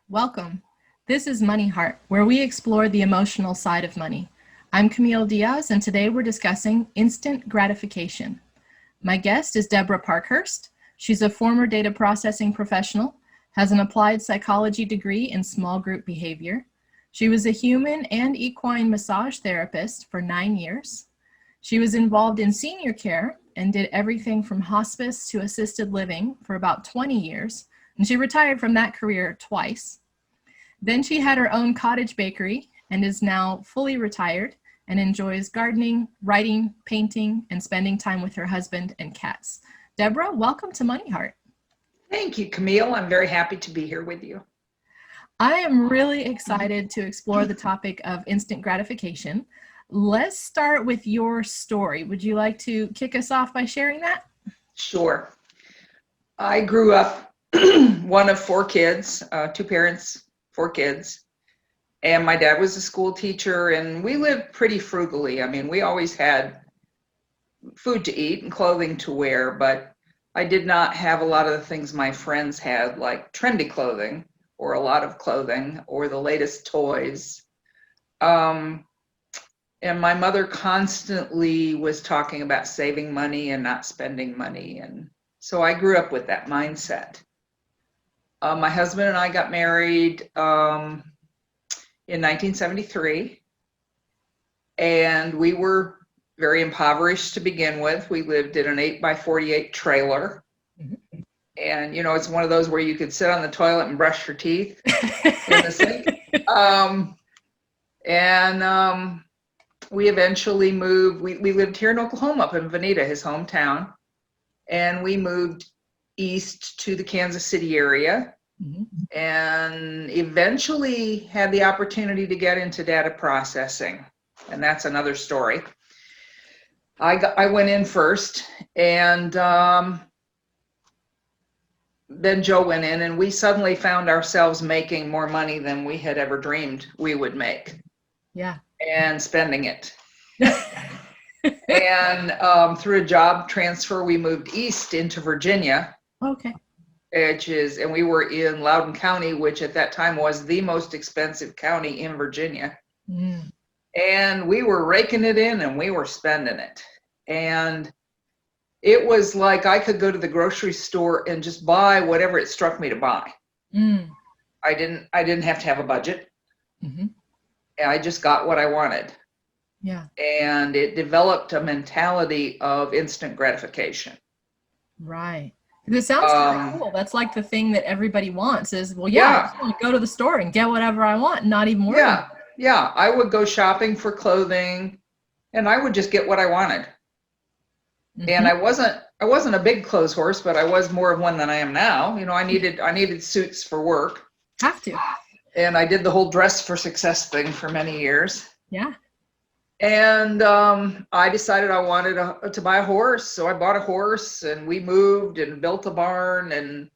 Welcome. This is MoneyHeart, where we explore the emotional side of money. I'm Camille Diaz, and today we're discussing instant gratification. My guest is Debra Parkhurst. She's a former data processing professional, has an applied psychology degree in small group behavior. She was a human and equine massage therapist for 9 years. She was involved in senior care and did everything from hospice to assisted living for about 20 years, and she retired from that career twice. Then she had her own cottage bakery and is now fully retired and enjoys gardening, writing, painting, and spending time with her husband and cats. Debra, welcome to MoneyHeart. Thank you, Camille. I'm very happy to be here with you. I am really excited to explore the topic of instant gratification. Let's start with your story. Would you like to kick us off by sharing that? Sure. I grew up one of 4 kids, 2 parents, 4 kids. And my dad was a school teacher, and we lived pretty frugally. I mean, we always had food to eat and clothing to wear, but I did not have a lot of the things my friends had, like trendy clothing or a lot of clothing or the latest toys. And my mother constantly was talking about saving money and not spending money. And so I grew up with that mindset. My husband and I got married in 1973, and we were very impoverished to begin with. We lived in an 8x48 trailer. And, you know, it's one of those where you could sit on the toilet and brush your teeth in the sink. We eventually moved. We lived here in Oklahoma, up in Veneta, his hometown. And we moved east to the Kansas City area, and eventually had the opportunity to get into data processing. And that's another story. I went in first, and then Joe went in, and we suddenly found ourselves making more money than we had ever dreamed we would make. Yeah. And spending it. And through a job transfer, we moved east into Virginia. Okay. And we were in Loudoun County, which at that time was the most expensive county in Virginia. And we were raking it in, and we were spending it. And it was like I could go to the grocery store and just buy whatever it struck me to buy. I didn't have to have a budget. I just got what I wanted. Yeah. And it developed a mentality of instant gratification. Right. This sounds kind of cool. That's like the thing that everybody wants is, well, I just want to go to the store and get whatever I want, not even worry. Yeah. I would go shopping for clothing, and I would just get what I wanted. And I wasn't a big clothes horse, but I was more of one than I am now. You know, I needed suits for work. Have to. And I did the whole dress for success thing for many years. Yeah. And I decided I wanted to buy a horse. So I bought a horse, and we moved and built a barn, and,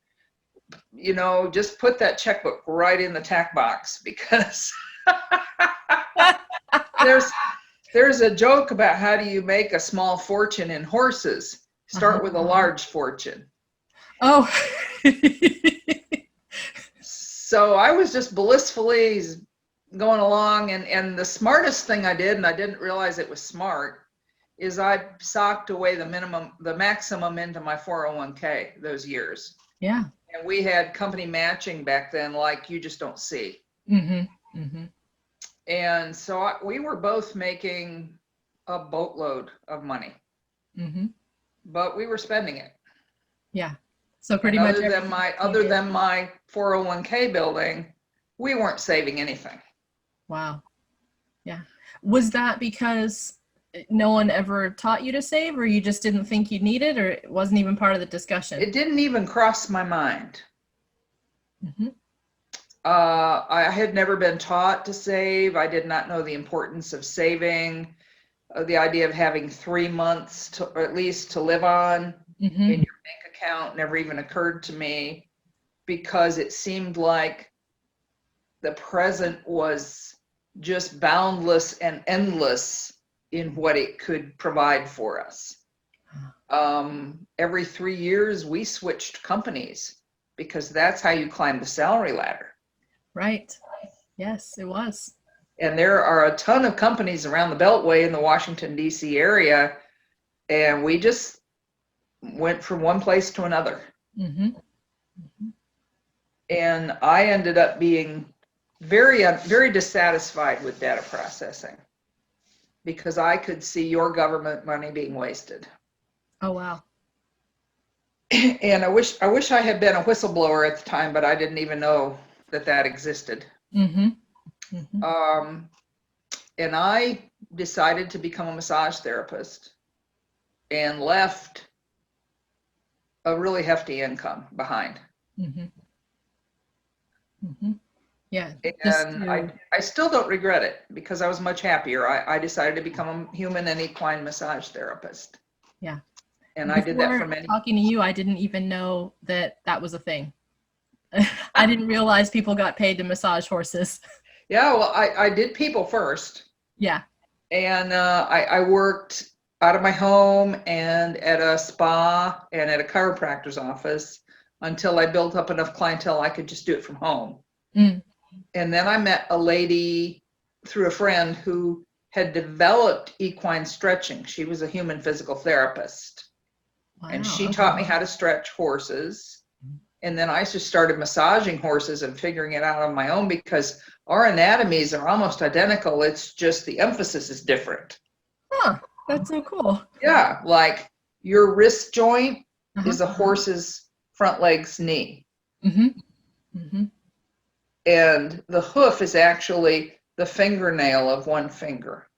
you know, just put that checkbook right in the tack box, because there's a joke about how do you make a small fortune in horses. Start with a large fortune. Oh. So I was just blissfully going along, and the smartest thing I did, and I didn't realize it was smart, is I socked away the maximum into my 401k those years. Yeah. And we had company matching back then, like you just don't see. And so we were both making a boatload of money, but we were spending it. Yeah. So pretty much other than my 401k building, we weren't saving anything. Wow. Yeah. Was that because no one ever taught you to save, or you just didn't think you needed, or it wasn't even part of the discussion? It didn't even cross my mind. I had never been taught to save. I did not know the importance of saving. The idea of having 3 months or at least to live on in your bank account never even occurred to me. because it seemed like the present was just boundless and endless in what it could provide for us. Every 3 years, we switched companies because that's how you climb the salary ladder. Right. Yes, it was. And there are a ton of companies around the Beltway in the Washington, D.C. area, and we just went from one place to another. Mm-hmm. Mm-hmm. And I ended up being very dissatisfied with data processing because I could see your government money being wasted. Oh, wow. And I wish I had been a whistleblower at the time, but I didn't even know that existed. Mm-hmm. Mm-hmm. And I decided to become a massage therapist and left a really hefty income behind. Mm-hmm. Mm-hmm. Yeah. And I still don't regret it because I was much happier. I decided to become a human and equine massage therapist. Yeah. And I did that for many. Talking to you, I didn't even know that was a thing. I didn't realize people got paid to massage horses. Yeah, well, I did people first. Yeah. And I worked out of my home and at a spa and at a chiropractor's office until I built up enough clientele I could just do it from home. Mm. And then I met a lady through a friend who had developed equine stretching. She was a human physical therapist. Wow, and she taught me how to stretch horses. And then I just started massaging horses and figuring it out on my own because our anatomies are almost identical. It's just the emphasis is different. Huh, that's so cool. Yeah, like your wrist joint is a horse's front leg's knee. Mm-hmm. Mm-hmm. And the hoof is actually the fingernail of one finger.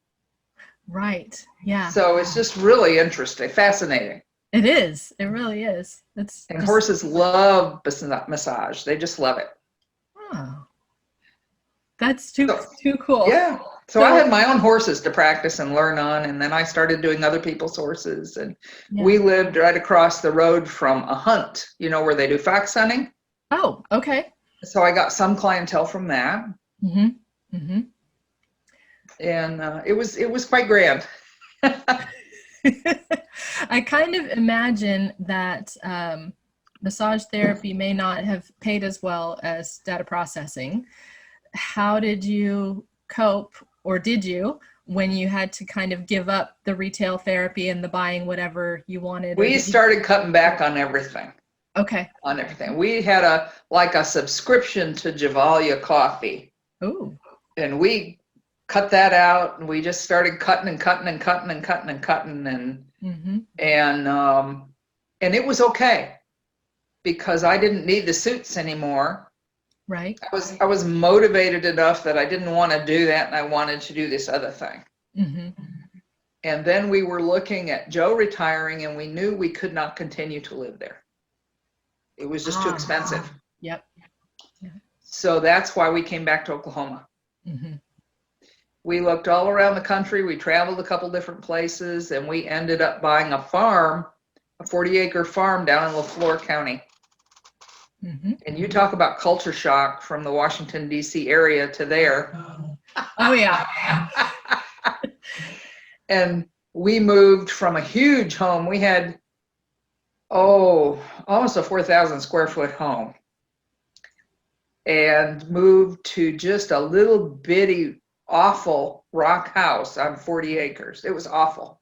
Right, yeah. So it's just really interesting, fascinating. It is. It really is. And horses love massage. They just love it. Oh, that's too cool. Yeah. So I had my own horses to practice and learn on, and then I started doing other people's horses. And we lived right across the road from a hunt, where they do fox hunting. Oh, okay. So I got some clientele from that. Mm-hmm. Mm-hmm. And it was quite grand. I kind of imagine that massage therapy may not have paid as well as data processing. How did you cope, or did you, when you had to kind of give up the retail therapy and the buying whatever you wanted? We started cutting back on everything. Okay. On everything. We had a subscription to Javalia coffee. Ooh. And we cut that out, and we just started cutting and and it was okay because I didn't need the suits anymore. Right. I was motivated enough that I didn't want to do that, and I wanted to do this other thing. Mm-hmm. And then we were looking at Joe retiring, and we knew we could not continue to live there. It was just too expensive. Yep. Yeah. So that's why we came back to Oklahoma. Mm-hmm. We looked all around the country. We traveled a couple different places, and we ended up buying a farm, a 40-acre farm down in LaFleur County. Mm-hmm. And you talk about culture shock from the Washington, D.C. area to there. Oh, yeah. And we moved from a huge home. We had, almost a 4,000 square foot home, and moved to just a little bitty, awful rock house on 40 acres. It was awful.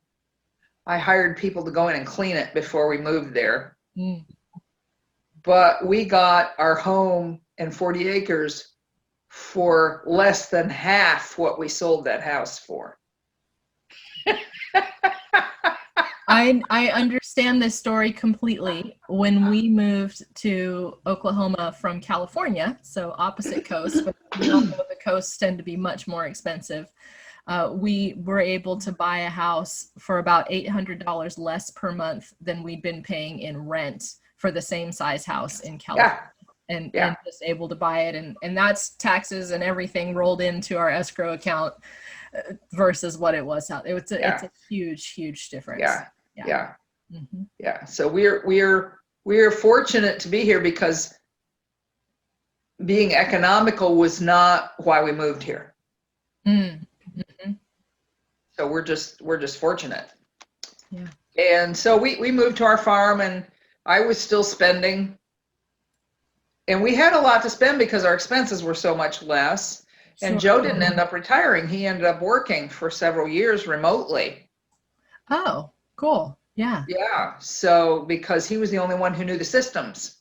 I hired people to go in and clean it before we moved there. Mm. But we got our home and 40 acres for less than half what we sold that house for. I understand this story completely. When we moved to Oklahoma from California, so opposite coast, but we all know the coasts tend to be much more expensive. We were able to buy a house for about $800 less per month than we'd been paying in rent for the same size house in California. And just able to buy it. And that's taxes and everything rolled into our escrow account versus what it was out. It's a huge difference. Yeah. So we're fortunate to be here because being economical was not why we moved here. Mm-hmm. So we're just fortunate. Yeah. And so we moved to our farm, and I was still spending. And we had a lot to spend because our expenses were so much less. And Sure. Joe didn't end up retiring. He ended up working for several years remotely. Oh, cool. Yeah. Yeah. So because he was the only one who knew the systems.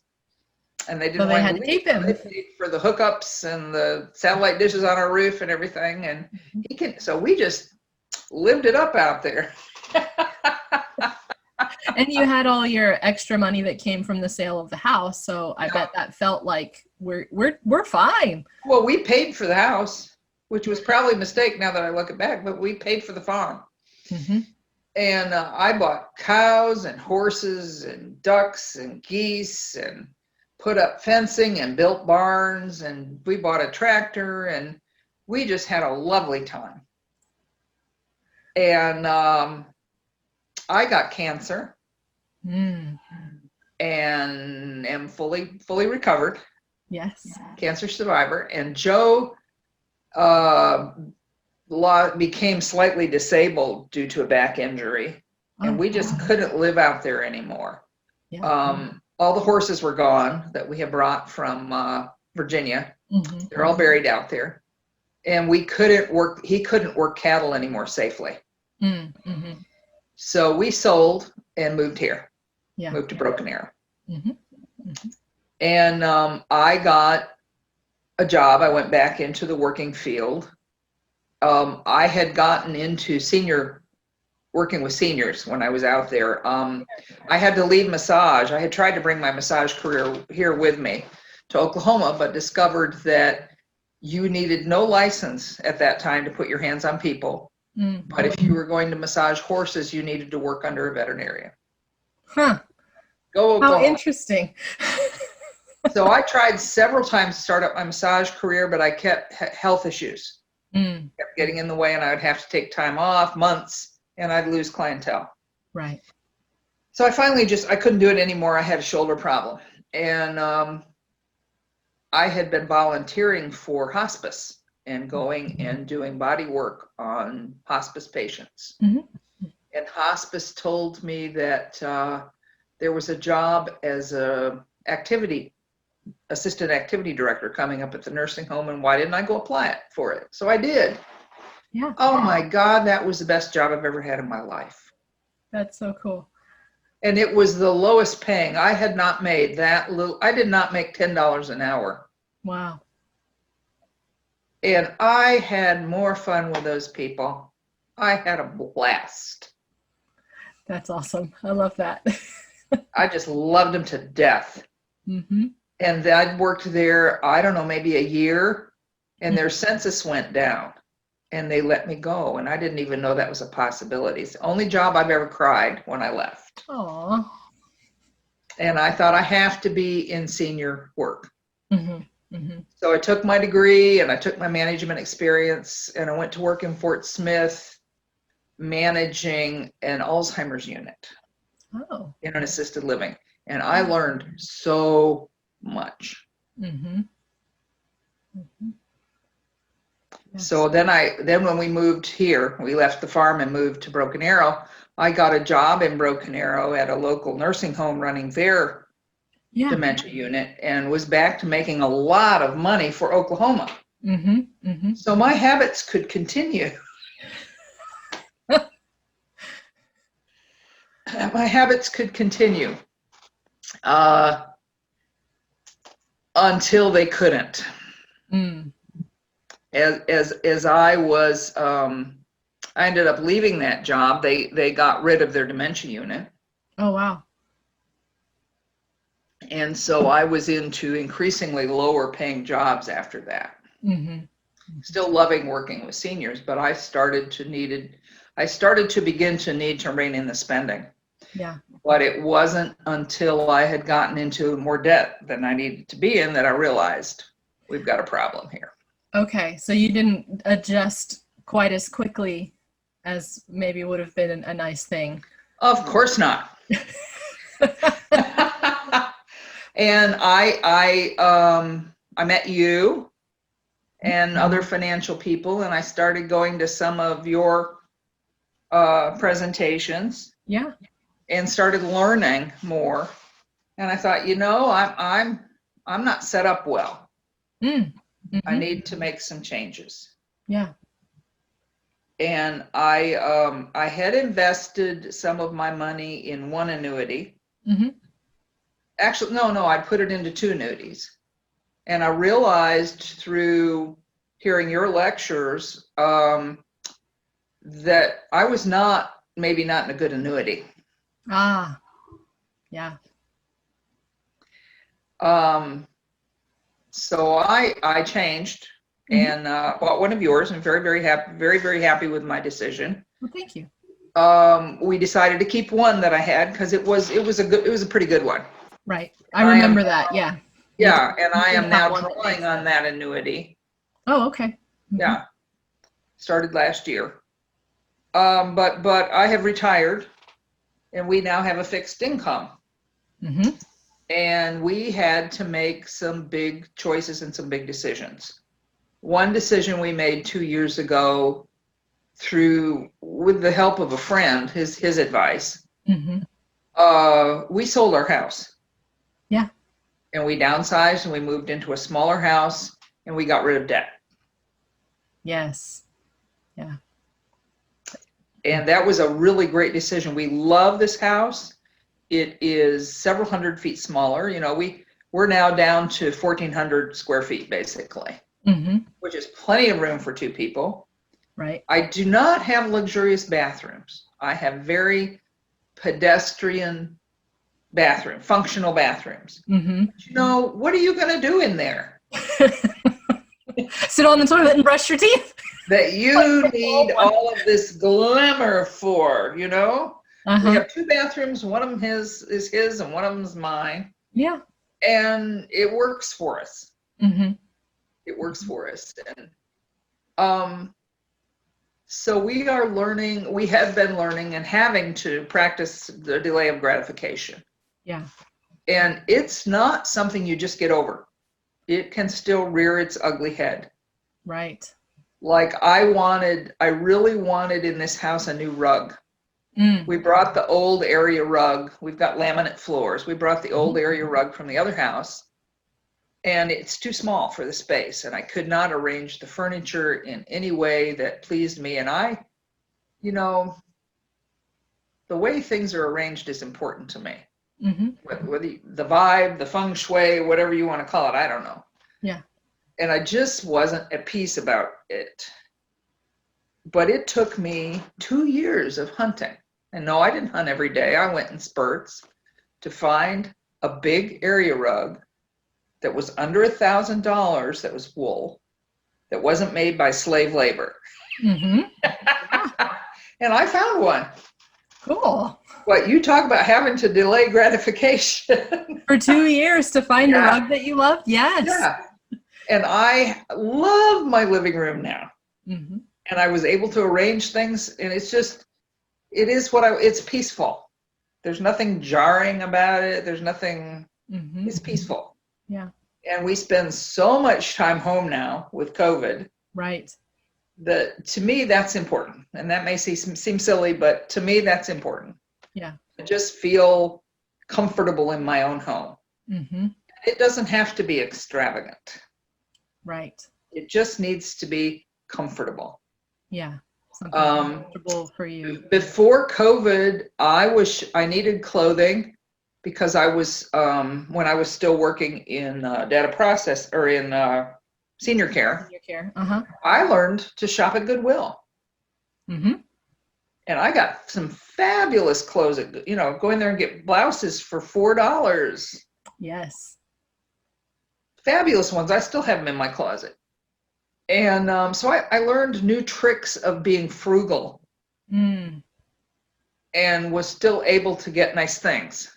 And they So didn't they want had to to leave. keep him. They paid for the hookups and the satellite dishes on our roof and everything. And so we just lived it up out there. And you had all your extra money that came from the sale of the house, so I bet that felt like we're fine. Well, we paid for the house, which was probably a mistake now that I look it back, but we paid for the farm. Mm-hmm. And I bought cows and horses and ducks and geese and put up fencing and built barns, and we bought a tractor, and we just had a lovely time. And I got cancer. Mm. And am fully recovered. Yes. Cancer survivor. And Joe became slightly disabled due to a back injury, and we just couldn't live out there anymore. Yeah. All the horses were gone that we had brought from Virginia. Mm-hmm. They're all buried out there, and he couldn't work cattle anymore safely. Mm-hmm. So we sold and moved here. Yeah. Moved to Broken Arrow. Mm-hmm. Mm-hmm. And I got a job. I went back into the working field. I had gotten into working with seniors when I was out there. I had to leave massage. I had tried to bring my massage career here with me to Oklahoma, but discovered that you needed no license at that time to put your hands on people. Mm-hmm. But if you were going to massage horses, you needed to work under a veterinarian. Huh. Go Oklahoma. How interesting. So I tried several times to start up my massage career, but I kept health issues. Kept getting in the way, and I would have to take time off, months, and I'd lose clientele. Right. So I finally I couldn't do it anymore. I had a shoulder problem, and I had been volunteering for hospice and going and doing body work on hospice patients. Mm-hmm. And hospice told me that there was a job as a assistant activity director coming up at the nursing home, and why didn't I go apply for it? So I did. Yeah. Oh my God, that was the best job I've ever had in my life. That's so cool. And it was the lowest paying. I had not made that little. I did not make $10 an hour. Wow. And I had more fun with those people. I had a blast. That's awesome. I love that. I just loved them to death. Mm-hmm. And I'd worked there, I don't know, maybe a year, and their census went down, and they let me go, and I didn't even know that was a possibility. It's the only job I've ever cried when I left. Aww. And I thought I have to be in senior work. Mm-hmm. Mm-hmm. So I took my degree, and I took my management experience, and I went to work in Fort Smith managing an Alzheimer's unit in an assisted living. And I learned so much. Mm-hmm. Mm-hmm. Yes. So then when we moved here, we left the farm and moved to Broken Arrow. I got a job in Broken Arrow at a local nursing home running their dementia unit, and was back to making a lot of money for Oklahoma. Mm-hmm. Mm-hmm. So my habits could continue. My habits could continue until they couldn't. As I was, I ended up leaving that job. They got rid of their dementia unit. Oh, wow. And so I was into increasingly lower paying jobs after that. Mm-hmm. Still loving working with seniors, but I started to begin to need to rein in the spending. Yeah. But it wasn't until I had gotten into more debt than I needed to be in that I realized we've got a problem here. Okay. So you didn't adjust quite as quickly as maybe would have been a nice thing. Of course not. And I met you and other financial people, and I started going to some of your presentations. Yeah. And started learning more. And I thought, I'm not set up well. I need to make some changes. Yeah. And I had invested some of my money in one annuity. Actually, no, I put it into two annuities. And I realized through hearing your lectures that I was maybe not in a good annuity. Ah, yeah. So I changed and bought one of yours, and very happy with my decision. Well, thank you. We decided to keep one that I had because it was a pretty good one. Right. I remember that. Yeah. Yeah, and I am now drawing on that annuity. Oh, okay. Yeah. Started last year. But I have retired, and we now have a fixed income. And we had to make some big choices and some big decisions. One decision we made 2 years ago with the help of a friend, his advice, we sold our house. Yeah. And we downsized and we moved into a smaller house and we got rid of debt. Yes. Yeah. And that was a really great decision. We love this house. It is several hundred feet smaller. We're now down to 1,400 square feet, basically, which is plenty of room for two people. Right. I do not have luxurious bathrooms. I have very pedestrian functional bathrooms. What are you going to do in there? Sit on the toilet and brush your teeth. That you need all of this glamour for, We have two bathrooms. One of them is his and one of them is mine. Yeah. And it works for us. It works for us. And so we have been learning and having to practice the delay of gratification. Yeah. And it's not something you just get over. It can still rear its ugly head. Right. Like I really wanted in this house a new rug. We brought the old area rug. We've got laminate floors. We brought the old area rug from the other house, and it's too small for the space. And I could not arrange the furniture in any way that pleased me. And the way things are arranged is important to me. Whether the vibe, the feng shui, whatever you want to call it, I don't know. Yeah. And I just wasn't at peace about it. But it took me 2 years of hunting. And no, I didn't hunt every day. I went in spurts to find a big area rug that was under $1,000, that was wool, that wasn't made by slave labor. And I found one. Cool. But you talk about having to delay gratification. For 2 years to find a rug that you loved? Yes. Yeah. And I love my living room now. And I was able to arrange things, and it's peaceful. There's nothing jarring about it. There's nothing, it's peaceful. Yeah. And we spend so much time home now with COVID. Right. That to me, that's important. And that may seem silly, but to me, that's important. Yeah. I just feel comfortable in my own home. It doesn't have to be extravagant. Right. It just needs to be comfortable. Yeah. Something comfortable for you. Before COVID, I needed clothing because I was when I was still working in data process or in senior care. Senior care. I learned to shop at Goodwill. And I got some fabulous clothes. Go in there and get blouses for $4. Yes. Fabulous ones. I still have them in my closet. And so I learned new tricks of being frugal and was still able to get nice things.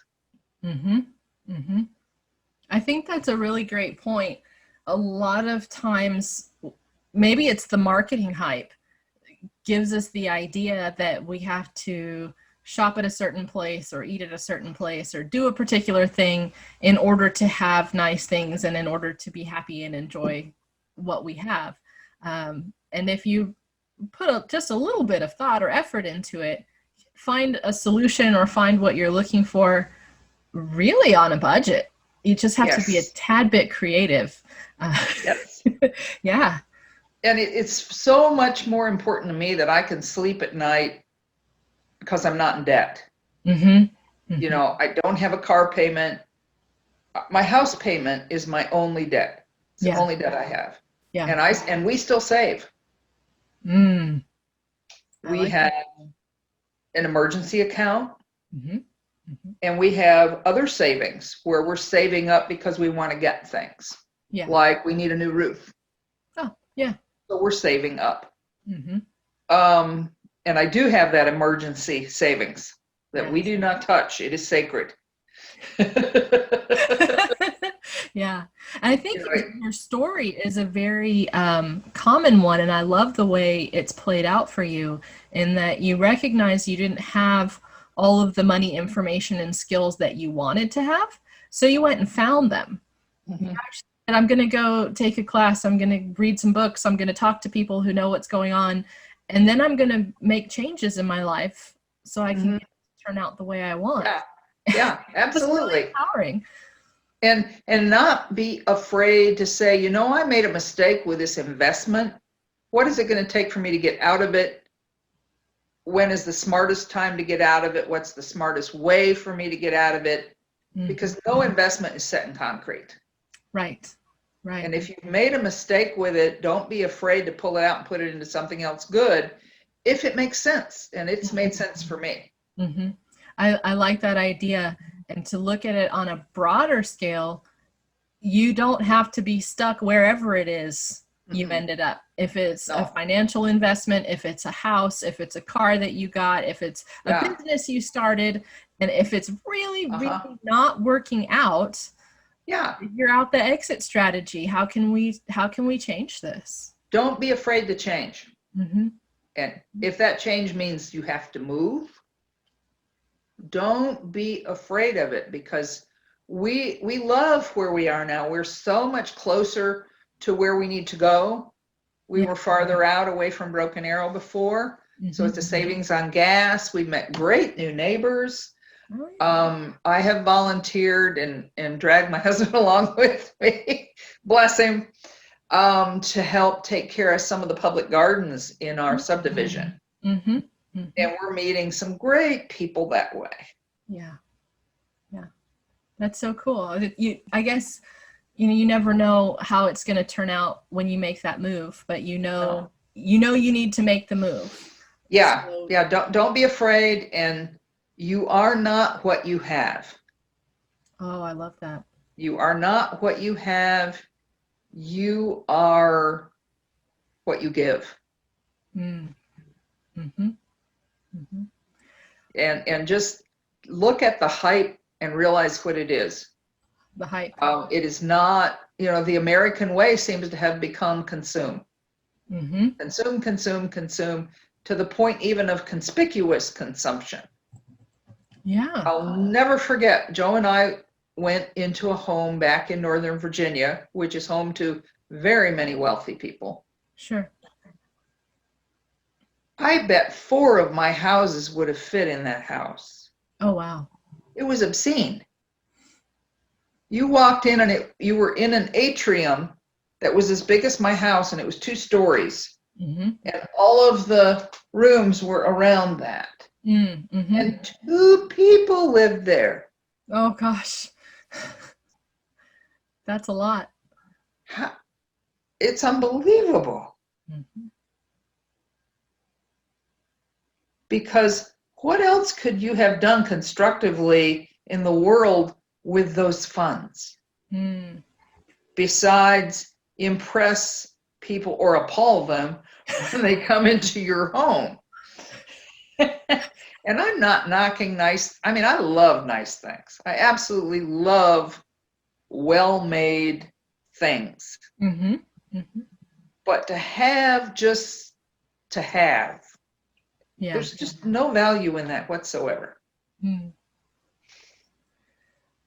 I think that's a really great point. A lot of times, maybe it's the marketing hype gives us the idea that we have to shop at a certain place or eat at a certain place or do a particular thing in order to have nice things and in order to be happy and enjoy what we have. And if you put just a little bit of thought or effort into it, find a solution or find what you're looking for really on a budget. You just have to be a tad bit creative. Yes. Yeah. And it's so much more important to me that I can sleep at night because I'm not in debt. Mm-hmm. Mm-hmm. You know, I don't have a car payment. My house payment is my only debt. It's the only debt I have. Yeah. And we still save. Mm. We have an emergency account. Mm-hmm. Mm-hmm. And we have other savings where we're saving up because we want to get things. Yeah. Like we need a new roof. Oh, yeah. So we're saving up. Mm-hmm. And I do have that emergency savings that we do not touch. It is sacred. Yeah. And I think your story is a very common one. And I love the way it's played out for you in that you recognize you didn't have all of the money information and skills that you wanted to have. So you went and found them. Mm-hmm. And I'm going to go take a class. I'm going to read some books. I'm going to talk to people who know what's going on. And then I'm going to make changes in my life so I can turn out the way I want. Yeah, absolutely. Really empowering. And not be afraid to say, you know, I made a mistake with this investment. What is it going to take for me to get out of it? When is the smartest time to get out of it? What's the smartest way for me to get out of it? Because no investment is set in concrete. Right. Right. And if you've made a mistake with it, don't be afraid to pull it out and put it into something else good if it makes sense. And it's made sense for me. Mm-hmm. I like that idea. And to look at it on a broader scale, you don't have to be stuck wherever it is you've ended up. If it's a financial investment, if it's a house, if it's a car that you got, if it's a business you started, and if it's really not working out, figure out the exit strategy. How can we change this? Don't be afraid to change. Mm-hmm. And if that change means you have to move, don't be afraid of it, because we love where we are now. We're so much closer to where we need to go. We were farther out away from Broken Arrow before. So it's a savings on gas. We've met great new neighbors. I have volunteered and dragged my husband along with me, bless him, to help take care of some of the public gardens in our subdivision. Mm-hmm. Mm-hmm. And we're meeting some great people that way. Yeah. Yeah. That's so cool. I guess, you never know how it's going to turn out when you make that move, but you know you need to make the move. Yeah. So, yeah. Don't be afraid. And you are not what you have. Oh, I love that. You are not what you have. You are what you give. Mm-hmm. Mm-hmm. And just look at the hype and realize what it is. The hype. It is not, the American way seems to have become consume. Mm-hmm. Consume, to the point even of conspicuous consumption. Yeah. I'll never forget, Joe and I went into a home back in Northern Virginia, which is home to very many wealthy people. Sure. I bet 4 of my houses would have fit in that house. Oh, wow. It was obscene. You walked in and you were in an atrium that was as big as my house, and it was 2 stories. Mm-hmm. And all of the rooms were around that. Mm-hmm. And 2 people lived there. Oh, gosh. That's a lot. It's unbelievable. Mm-hmm. Because what else could you have done constructively in the world with those funds? Besides impress people or appall them when they come into your home. And I'm not knocking I love nice things. I absolutely love well-made things. Mm-hmm. Mm-hmm. But to have Yeah. There's just no value in that whatsoever. Mm.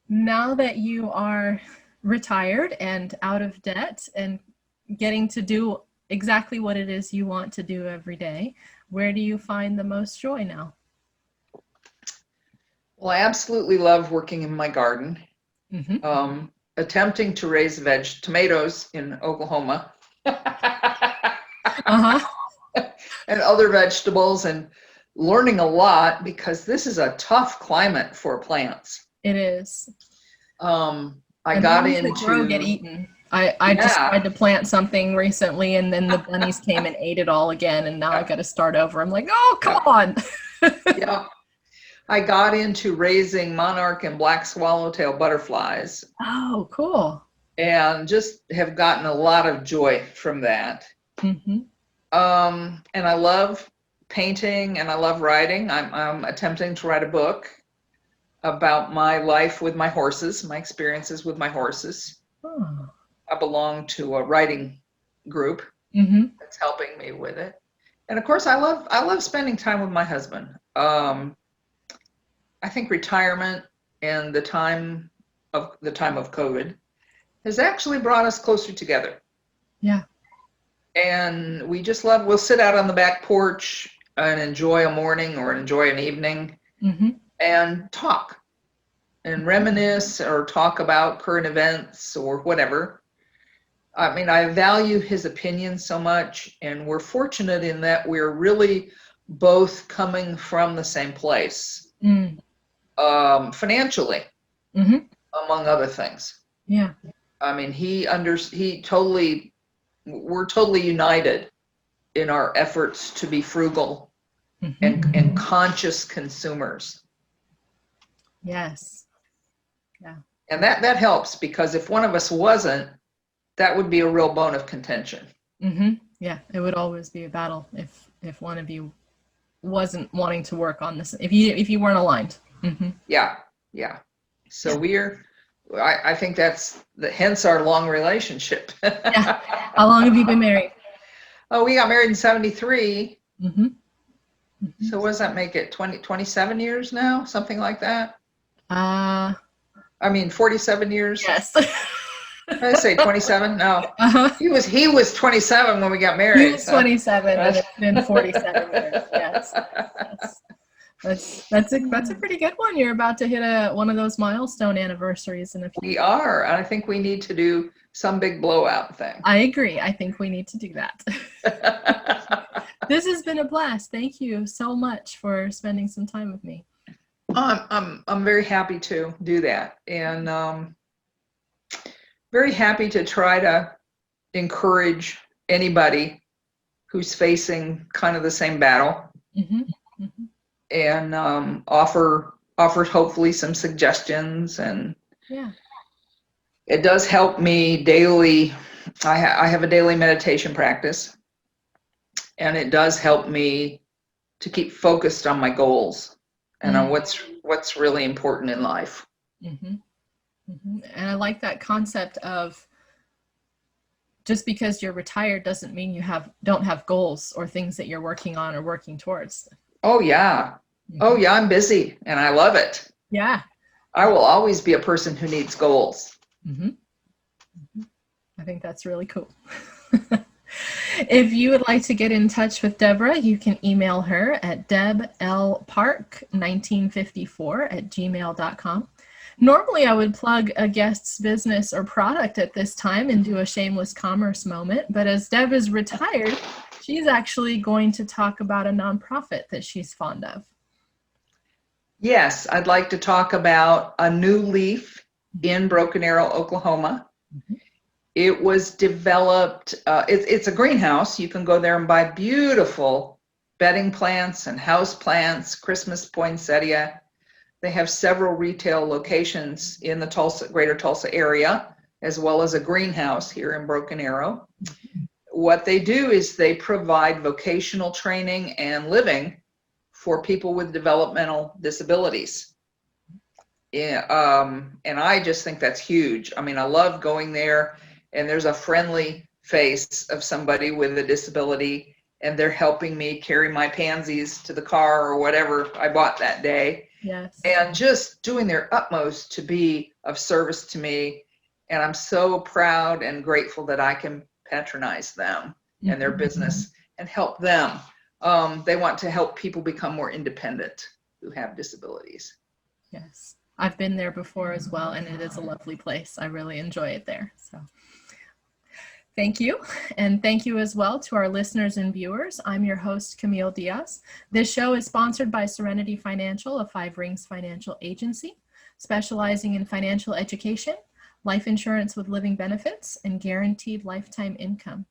Now that you are retired and out of debt and getting to do exactly what it is you want to do every day, where do you find the most joy now? Well, I absolutely love working in my garden. Mm-hmm. Attempting to raise tomatoes in Oklahoma. Uh-huh. And other vegetables, and learning a lot because this is a tough climate for plants. It is. I And got things that grow get into, eaten. I just tried to plant something recently, and then the bunnies came and ate it all again, and now I got to start over. I'm like, oh, come on. yeah, I got into raising monarch and black swallowtail butterflies, Oh, cool. and just have gotten a lot of joy from that. Mm-hmm. And I love painting and I love writing. I'm attempting to write a book about my life with my horses, my experiences with my horses. Oh. I belong to a writing group Mm-hmm. that's helping me with it. And of course, I love spending time with my husband. I think retirement and the time of COVID has actually brought us closer together. Yeah. And we'll sit out on the back porch and enjoy a morning or enjoy an evening, Mm-hmm. and talk and reminisce or talk about current events or whatever. I mean, I value his opinion so much, and we're fortunate in that we're really both coming from the same place, financially, Mm-hmm. among other things. Yeah. I mean, we're totally united in our efforts to be frugal Mm-hmm. and conscious consumers. Yes. Yeah. And that helps, because if one of us wasn't, that would be a real bone of contention. Mm-hmm. Yeah. It would always be a battle if one of you wasn't wanting to work on this, if you weren't aligned. Mm-hmm. Yeah. So I think hence our long relationship. Yeah. How long have you been married? Oh, we got married in 73. Mm-hmm. Mm-hmm. So what does that make it? 27 years now? Something like that? Uh, I mean, 47 years? yes. Did I say 27? No. Uh-huh. He was 27 when we got married. He was 27 and it's been 47 years. Yes. That's a pretty good one. You're about to hit one of those milestone anniversaries in a few. We are. I think we need to do some big blowout thing. I agree. I think we need to do that. This has been a blast. Thank you so much for spending some time with me. I'm very happy to do that, and very happy to try to encourage anybody who's facing kind of the same battle. Mm-hmm. Mm-hmm. And offer hopefully some suggestions. And yeah, it does help me daily. I have a daily meditation practice, and it does help me to keep focused on my goals and on what's really important in life. Mm-hmm. Mm-hmm. And I like that concept of just because you're retired doesn't mean you don't have goals or things that you're working on or working towards. Oh yeah. Mm-hmm. Oh yeah, I'm busy and I love it. Yeah. I will always be a person who needs goals. Mm-hmm. Mm-hmm. I think that's really cool. If you would like to get in touch with Debra, you can email her at deblpark1954@gmail.com. Normally, I would plug a guest's business or product at this time and do a shameless commerce moment, but as Deb is retired, she's actually going to talk about a nonprofit that she's fond of. Yes, I'd like to talk about A New Leaf in Broken Arrow, Oklahoma. Mm-hmm. It was developed, it's a greenhouse. You can go there and buy beautiful bedding plants and house plants, Christmas poinsettia. They have several retail locations in the greater Tulsa area, as well as a greenhouse here in Broken Arrow. Mm-hmm. What they do is they provide vocational training and living for people with developmental disabilities. Yeah, and I just think that's huge. I mean, I love going there, and there's a friendly face of somebody with a disability, and they're helping me carry my pansies to the car or whatever I bought that day. Yes. And just doing their utmost to be of service to me. And I'm so proud and grateful that I can patronize them and their business and help them. They want to help people become more independent who have disabilities. Yes, I've been there before as well, and it is a lovely place. I really enjoy it there. So thank you. And thank you as well to our listeners and viewers. I'm your host, Camille Diaz. This show is sponsored by Serenity Financial, a Five Rings financial agency, specializing in financial education, life insurance with living benefits, and guaranteed lifetime income.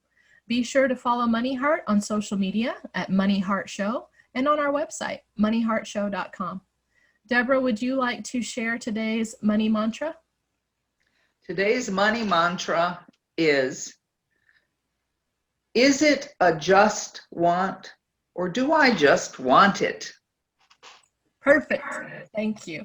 Be sure to follow MoneyHeart on social media at MoneyHeart Show and on our website, moneyheartshow.com. Debra, would you like to share today's money mantra? Today's money mantra is it a just want, or do I just want it? Perfect. Thank you.